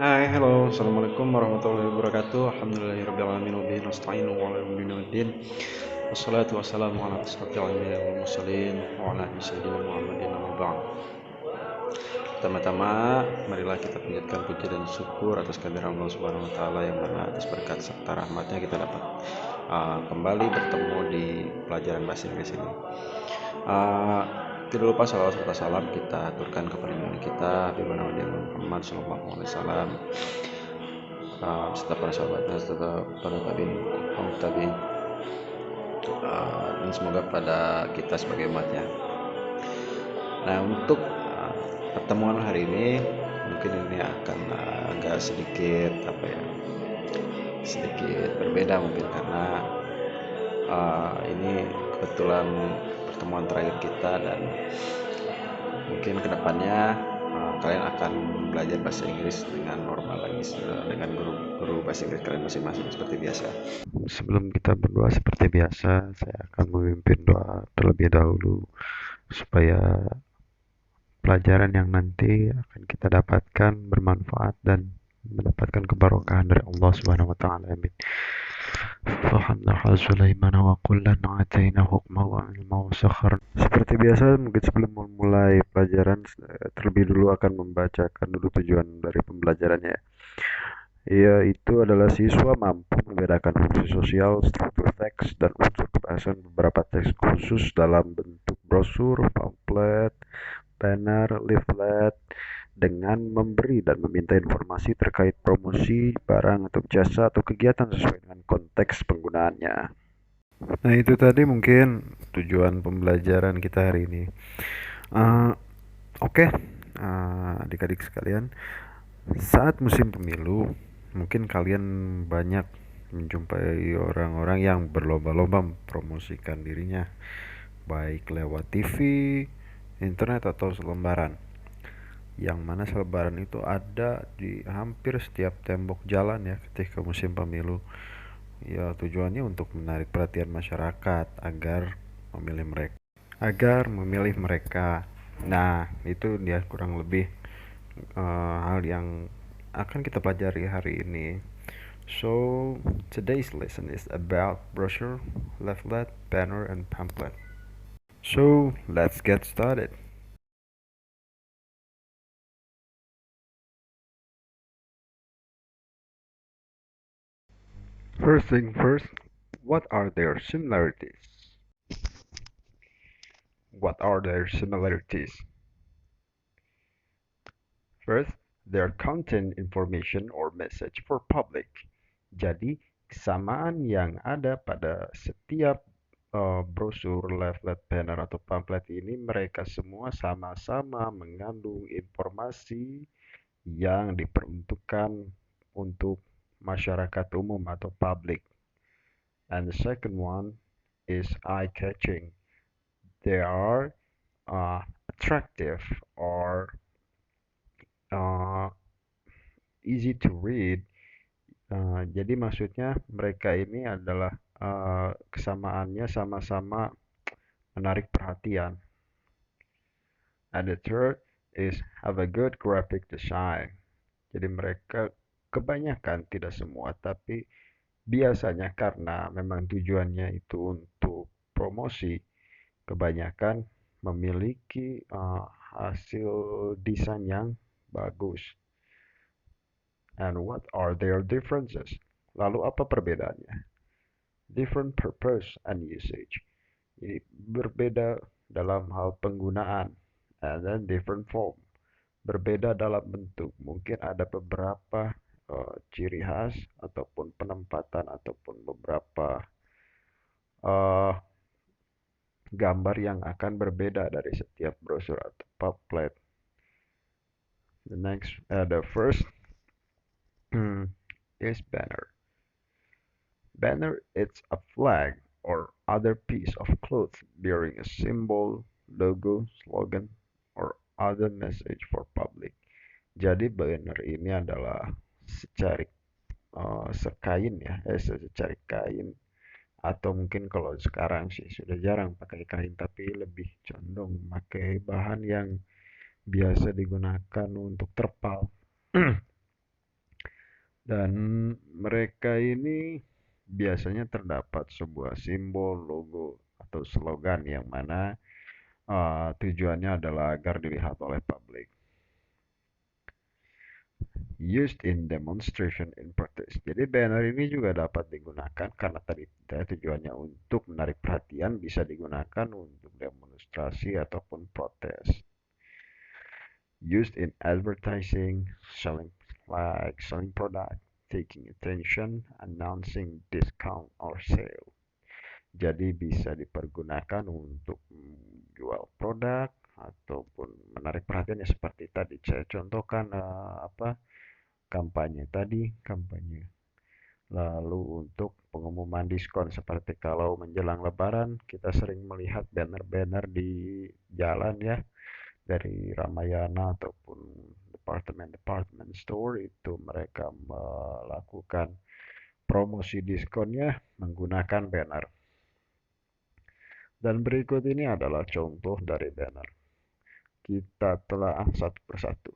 Hai, halo, assalamualaikum warahmatullahi wabarakatuh. Alhamdulillahirrahmanirrahim. Wabihi nasta'inu wa ala umrina waddin. Wassalatu wassalamu ala asrafil anbiya'i wal mursalin wa ala alihi sayyidina Muhammadin amma ba'd. Pertama-tama, marilah kita panjatkan puji dan syukur atas kehadiran Allah Subhanahu wa taala yang mana atas berkat serta rahmatnya kita dapat kembali bertemu di pelajaran bahasa Inggris ini. Uh, Tidak lupa salawat serta salam kita aturkan kepada Nabi kita Habibur Nabi Muhammad Sallallahu Alaihi Wasallam, serta para sahabatnya, serta para tabiin, dan semoga pada kita sebagai umatnya. Nah, untuk pertemuan hari ini mungkin ini akan agak sedikit berbeda mungkin karena ini kebetulan pertemuan terakhir kita, dan mungkin kedepannya kalian akan belajar bahasa Inggris dengan normal lagi, dengan guru bahasa Inggris kalian masing-masing seperti biasa. Sebelum kita berdoa seperti biasa, saya akan memimpin doa terlebih dahulu supaya pelajaran yang nanti akan kita dapatkan bermanfaat dan mendapatkan keberkahan dari Allah Subhanahu wa taala. Amin. Seperti biasa, mungkin sebelum memulai pelajaran, terlebih dulu akan membacakan dulu tujuan dari pembelajarannya. Yaitu adalah siswa mampu membedakan fungsi sosial, struktur teks, dan unsur kebahasan beberapa teks khusus dalam bentuk brosur, pamflet, banner, leaflet, dengan memberi dan meminta informasi terkait promosi, barang atau jasa atau kegiatan sesuai dengan konteks penggunaannya. Nah, itu tadi mungkin tujuan pembelajaran kita hari ini. Uh, Oke, adik-adik sekalian, saat musim pemilu, mungkin kalian banyak menjumpai orang-orang yang berlomba-lomba mempromosikan dirinya, baik lewat TV, internet, atau selebaran. Yang mana selebaran itu ada di hampir setiap tembok jalan ya ketika musim pemilu. Ya, tujuannya untuk menarik perhatian masyarakat agar memilih mereka. Nah, itu dia kurang lebih hal yang akan kita pelajari hari ini. So, today's lesson is about brochure, leaflet, banner, and pamphlet. So, let's get started. First thing first, what are their similarities? What are their similarities? First, their content information or message for public. Jadi, kesamaan yang ada pada setiap brosur, leaflet, banner, atau pamflet ini, mereka semua sama-sama mengandung informasi yang diperuntukkan untuk masyarakat umum atau public. And the second one is eye-catching. They are attractive or uh, easy to read. Jadi maksudnya mereka ini adalah kesamaannya sama-sama menarik perhatian. And the third is have a good graphic design. Jadi mereka kebanyakan, tidak semua, tapi biasanya karena memang tujuannya itu untuk promosi, kebanyakan memiliki hasil desain yang bagus. And what are their differences? Lalu apa perbedaannya? Different purpose and usage. Jadi berbeda dalam hal penggunaan. And then different form. Berbeda dalam bentuk. Mungkin ada beberapa ciri khas ataupun penempatan ataupun beberapa uh, gambar yang akan berbeda dari setiap brosur atau pamflet. The first is banner. Banner is a flag or other piece of cloth bearing a symbol, logo, slogan, or other message for public. Jadi banner ini adalah secari kain, atau mungkin kalau sekarang sih sudah jarang pakai kain, tapi lebih condong pakai bahan yang biasa digunakan untuk terpal. Dan mereka ini biasanya terdapat sebuah simbol, logo, atau slogan yang mana tujuannya adalah agar dilihat oleh publik. Used in demonstration in protest. Jadi banner ini juga dapat digunakan karena tadi tujuannya untuk menarik perhatian, bisa digunakan untuk demonstrasi ataupun protes. Used in advertising, selling product, taking attention, announcing discount or sale. Jadi bisa dipergunakan untuk jual produk ataupun menarik perhatiannya seperti tadi saya contohkan kampanye tadi, kampanye. Lalu untuk pengumuman diskon seperti kalau menjelang Lebaran kita sering melihat banner-banner di jalan ya dari Ramayana ataupun departemen store itu mereka melakukan promosi diskonnya menggunakan banner. Dan berikut ini adalah contoh dari banner. Kita telah satu persatu.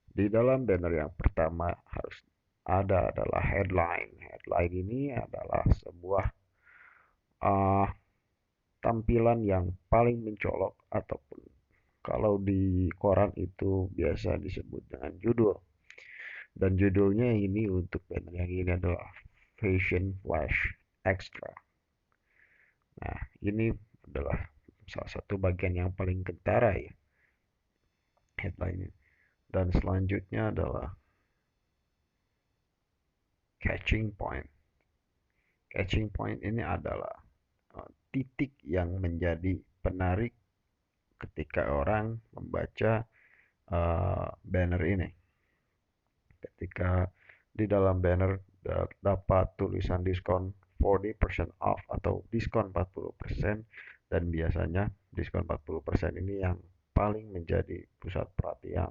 Di dalam banner yang pertama harus ada adalah headline. Headline ini adalah sebuah tampilan yang paling mencolok ataupun kalau di koran itu biasa disebut dengan judul. Dan judulnya ini untuk banner yang ini adalah Fashion Flash Extra. Nah, ini adalah salah satu bagian yang paling kentara ya headline-nya. Dan selanjutnya adalah catching point. Catching point ini adalah titik yang menjadi penarik ketika orang membaca banner ini. Ketika di dalam banner dapat tulisan diskon 40% off atau diskon 40% dan biasanya diskon 40% ini yang paling menjadi pusat perhatian.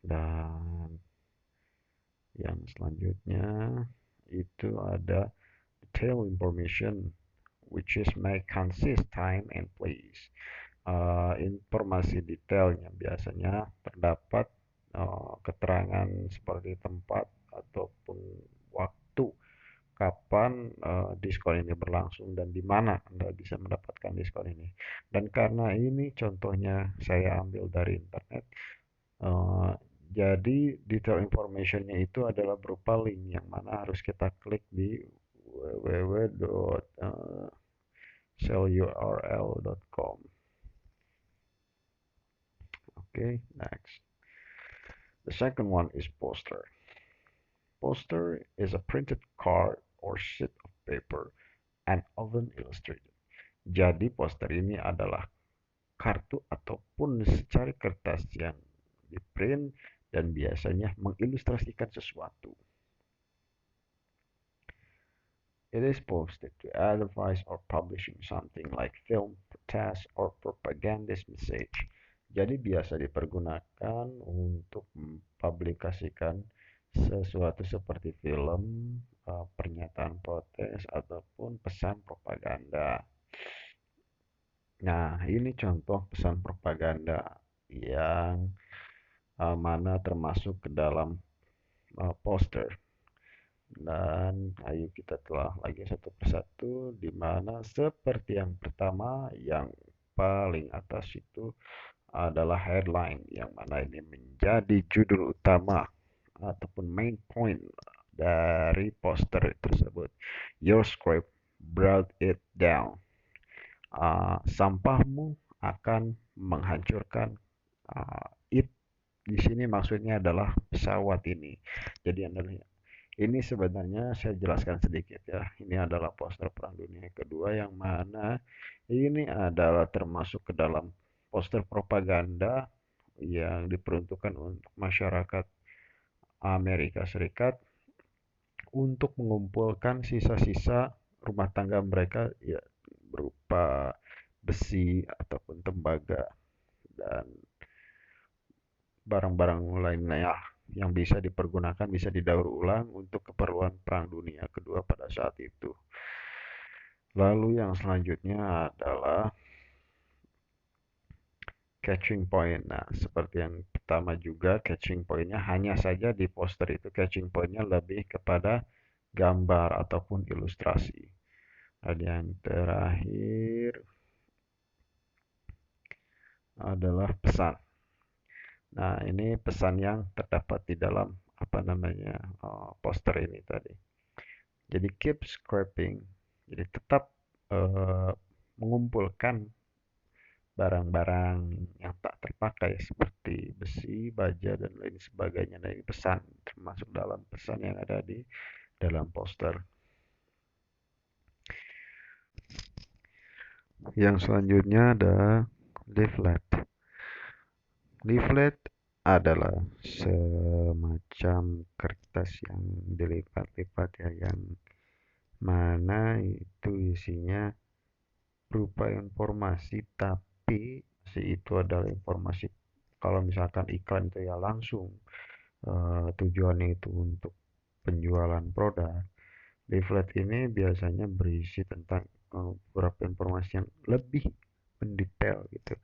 Dan yang selanjutnya itu ada detail information which is may consist time and place. Informasi detailnya biasanya terdapat keterangan seperti tempat ataupun waktu kapan diskon ini berlangsung dan di mana Anda bisa mendapatkan diskon ini. Dan karena ini contohnya saya ambil dari internet, jadi detail informationnya itu adalah berupa link yang mana harus kita klik di www.sellurl.com. Okay, next. The second one is poster. Poster is a printed card or sheet of paper and often illustrated. Jadi poster ini adalah kartu ataupun secari kertas yang di-print dan biasanya mengilustrasikan sesuatu. It is posted to advertise or publishing something like film, protest, or propagandist message. Jadi biasa dipergunakan untuk mempublikasikan sesuatu seperti film, pernyataan protes, ataupun pesan propaganda. Nah, ini contoh pesan propaganda yang mana termasuk ke dalam poster. Dan ayo kita telah lagi satu persatu di mana seperti yang pertama yang paling atas itu adalah headline yang mana ini menjadi judul utama ataupun main point dari poster tersebut. Your script brought it down. Sampahmu akan menghancurkan it. Di sini maksudnya adalah pesawat ini. Jadi ini sebenarnya saya jelaskan sedikit ya. Ini adalah poster Perang Dunia Kedua yang mana ini adalah termasuk ke dalam poster propaganda yang diperuntukkan untuk masyarakat Amerika Serikat untuk mengumpulkan sisa-sisa rumah tangga mereka ya berupa besi ataupun tembaga dan barang-barang lainnya yang bisa dipergunakan, bisa didaur ulang untuk keperluan Perang Dunia Kedua pada saat itu. Lalu yang selanjutnya adalah catching point. Nah, seperti yang utama juga catching pointnya, hanya saja di poster itu catching pointnya lebih kepada gambar ataupun ilustrasi. Dan yang terakhir adalah pesan. Nah, ini pesan yang terdapat di dalam apa namanya poster ini tadi. Jadi keep scraping, jadi tetap uh, mengumpulkan barang-barang yang tak terpakai seperti besi, baja, dan lain sebagainya dari pesan, termasuk dalam pesan yang ada di dalam poster. Yang selanjutnya ada leaflet. Leaflet adalah semacam kertas yang dilipat-lipat ya, yang mana itu isinya berupa informasi, tapi itu adalah informasi. Kalau misalkan iklan itu ya langsung tujuannya itu untuk penjualan produk. Leaflet ini biasanya berisi tentang beberapa informasi yang lebih mendetail gitu,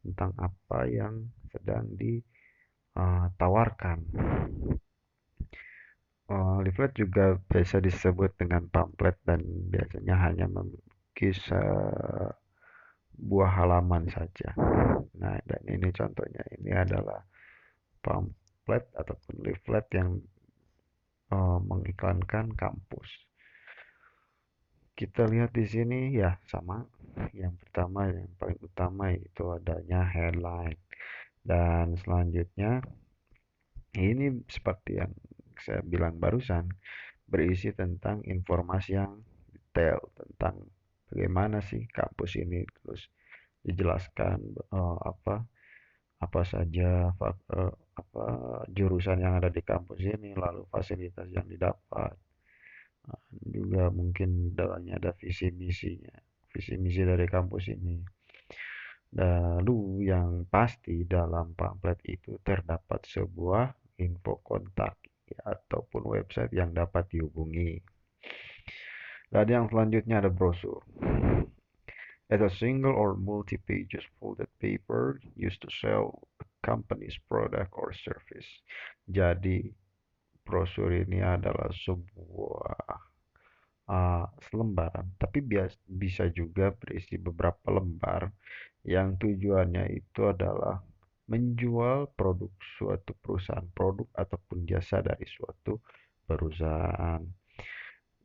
tentang apa yang sedang ditawarkan. Leaflet juga biasa disebut dengan pamflet dan biasanya hanya memiliki sebuah halaman saja. Nah, dan ini contohnya, ini adalah pamflet ataupun leaflet yang mengiklankan kampus. Kita lihat di sini ya sama. Yang pertama, yang paling utama itu adanya headline. Dan selanjutnya ini seperti yang saya bilang barusan, berisi tentang informasi yang detail tentang bagaimana sih kampus ini, terus dijelaskan apa apa saja apa jurusan yang ada di kampus ini, lalu fasilitas yang didapat. Juga mungkin dalamnya ada visi misinya, visi misi dari kampus ini. Lalu yang pasti dalam pamflet itu terdapat sebuah info kontak ya, ataupun website yang dapat dihubungi. Dan yang selanjutnya ada brosur. As a single or multi-pages folded paper used to sell a company's product or service. Jadi brosur ini adalah sebuah selembaran, tapi bisa juga berisi beberapa lembar yang tujuannya itu adalah menjual produk suatu perusahaan, produk ataupun jasa dari suatu perusahaan,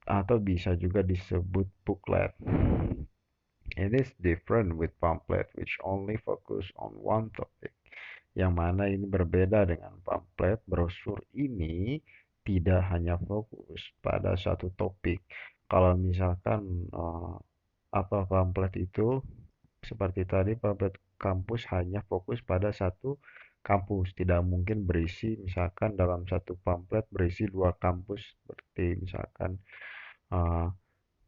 atau bisa juga disebut booklet. It is different with pamphlet which only focus on one topic. Yang mana ini berbeda dengan pamflet, brosur ini tidak hanya fokus pada satu topik. Kalau misalkan apa pamflet itu seperti tadi, pamflet kampus hanya fokus pada satu kampus, tidak mungkin berisi misalkan dalam satu pamflet berisi dua kampus, seperti misalkan uh,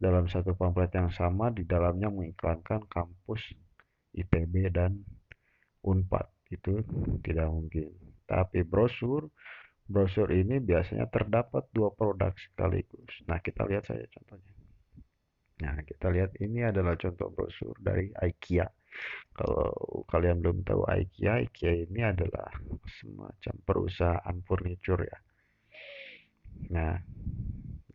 dalam satu pamflet yang sama di dalamnya mengiklankan kampus ITB dan Unpad, itu tidak mungkin. Tapi brosur ini biasanya terdapat dua produk sekaligus. Nah, kita lihat saja contohnya. Nah, kita lihat ini adalah contoh brosur dari IKEA. Kalau kalian belum tahu IKEA, IKEA ini adalah semacam perusahaan furniture ya. Nah,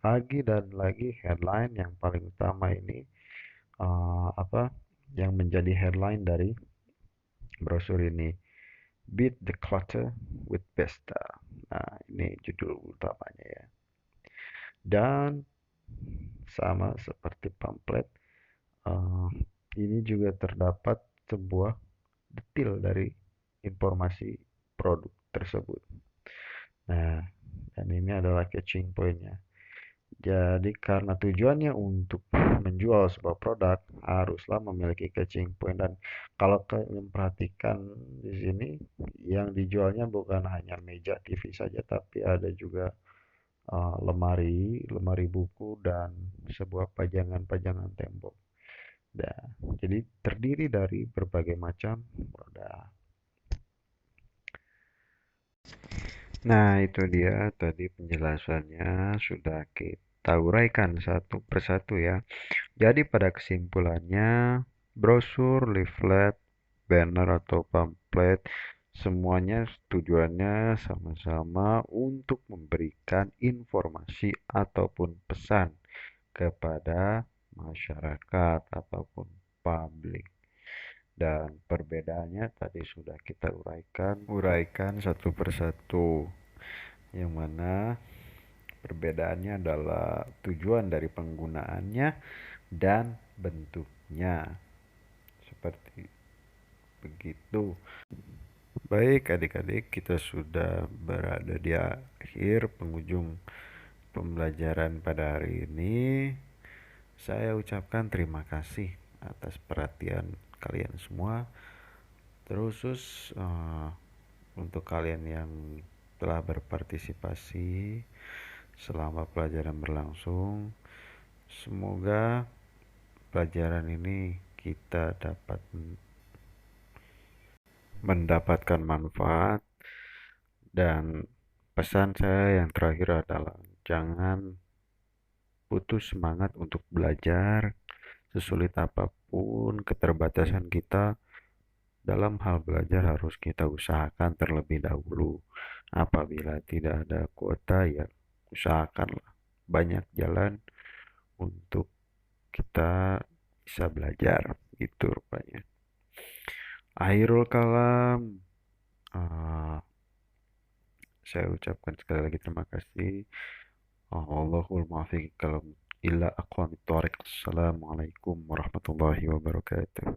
lagi dan lagi headline yang paling utama ini apa yang menjadi headline dari brosur ini. Beat the Clutter with Vesta. Nah, ini judul utamanya ya. Dan sama seperti pamflet, uh, ini juga terdapat sebuah detail dari informasi produk tersebut. Nah, dan ini adalah catching pointnya. Jadi karena tujuannya untuk menjual sebuah produk, haruslah memiliki catching point. Dan kalau kalian perhatikan di sini, yang dijualnya bukan hanya meja TV saja, tapi ada juga lemari buku, dan sebuah pajangan-pajangan tembok. Nah, jadi terdiri dari berbagai macam produk. Nah, itu dia tadi penjelasannya sudah kita uraikan satu persatu ya. Jadi pada kesimpulannya, brosur, leaflet, banner atau pamflet Semuanya tujuannya sama-sama untuk memberikan informasi ataupun pesan kepada masyarakat ataupun publik. Dan perbedaannya tadi sudah kita uraikan satu persatu, yang mana perbedaannya adalah tujuan dari penggunaannya dan bentuknya. Seperti begitu. Baik adik-adik, kita sudah berada di akhir penghujung pembelajaran pada hari ini. Saya ucapkan terima kasih atas perhatian kalian semua. Terus untuk kalian yang telah berpartisipasi selama pelajaran berlangsung, semoga pelajaran ini kita dapat mendapatkan manfaat. Dan pesan saya yang terakhir adalah jangan putus semangat untuk belajar. Sesulit apapun keterbatasan kita dalam hal belajar, harus kita usahakan terlebih dahulu. Apabila tidak ada kuota, ya usahakanlah banyak jalan untuk kita bisa belajar. Itu rupanya. Akhirul kalam, saya ucapkan sekali lagi terima kasih. Allahul muwaffiq ila aqwamit thoriq. Assalamualaikum warahmatullahi wabarakatuh.